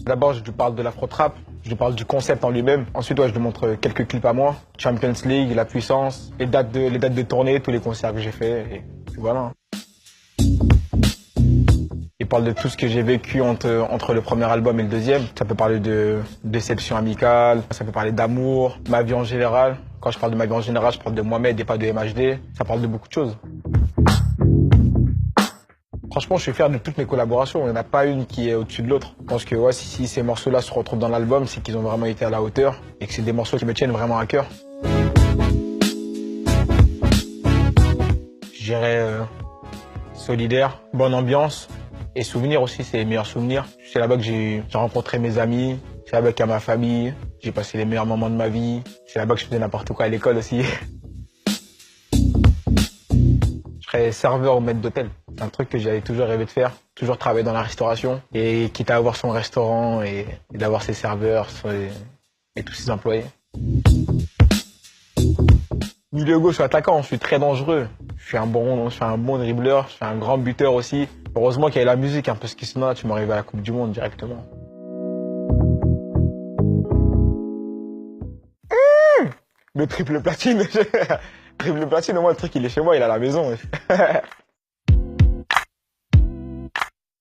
D'abord, je lui parle de l'afro-trap, je lui parle du concept en lui-même. Ensuite, je lui montre quelques clips à moi. Champions League, la puissance, les dates de tournée, tous les concerts que j'ai faits, et puis voilà. Il parle de tout ce que j'ai vécu entre le premier album et le deuxième. Ça peut parler de déception amicale, ça peut parler d'amour, ma vie en général. Quand je parle de ma vie en général, je parle de Mohamed et pas de MHD. Ça parle de beaucoup de choses. Franchement, je suis fier de toutes mes collaborations. Il n'y en a pas une qui est au-dessus de l'autre. Je pense que si ces morceaux-là se retrouvent dans l'album, c'est qu'ils ont vraiment été à la hauteur et que c'est des morceaux qui me tiennent vraiment à cœur. Je dirais solidaire, bonne ambiance et souvenirs aussi, c'est les meilleurs souvenirs. C'est là-bas que j'ai rencontré mes amis, c'est là-bas qu'il y a ma famille, j'ai passé les meilleurs moments de ma vie. C'est là-bas que je faisais n'importe quoi à l'école aussi. Je serais serveur ou maître d'hôtel. C'est un truc que j'avais toujours rêvé de faire, toujours travailler dans la restauration. Et quitte à avoir son restaurant et d'avoir ses serveurs et tous ses employés. Milieu gauche, je suis attaquant, je suis très dangereux. Je suis un bon dribbleur, je suis un grand buteur aussi. Heureusement qu'il y a la musique, parce que sinon tu m'arrives à la Coupe du Monde directement. Le triple platine. Triple platine, au moins le truc il est chez moi, il est à la maison.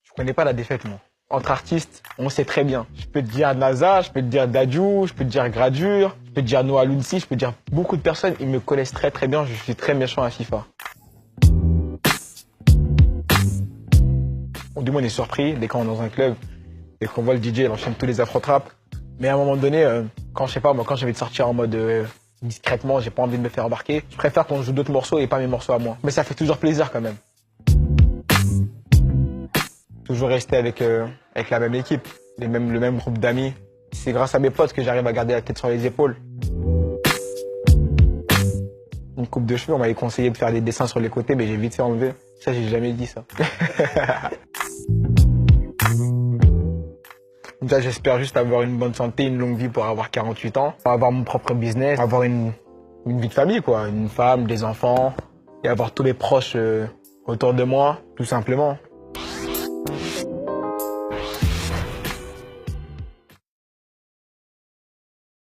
Je connais pas la défaite, moi. Entre artistes, on sait très bien. Je peux te dire NASA, je peux te dire Dadju, je peux te dire Gradure, je peux te dire Noah Lunsi, je peux te dire beaucoup de personnes, ils me connaissent très très bien, je suis très méchant à FIFA. Du moins on est surpris dès qu'on est dans un club, dès qu'on voit le DJ, il enchaîne tous les afro-trap. Mais à un moment donné, quand j'ai envie de sortir en mode discrètement, j'ai pas envie de me faire embarquer, je préfère qu'on joue d'autres morceaux et pas mes morceaux à moi. Mais ça fait toujours plaisir quand même. Toujours rester avec la même équipe, le même groupe d'amis. C'est grâce à mes potes que j'arrive à garder la tête sur les épaules. Une coupe de cheveux, on m'avait conseillé de faire des dessins sur les côtés, mais j'ai vite fait enlever. Ça, j'ai jamais dit ça. Déjà, j'espère juste avoir une bonne santé, une longue vie pour avoir 48 ans, avoir mon propre business, avoir une vie de famille, quoi. Une femme, des enfants, et avoir tous les proches autour de moi, tout simplement.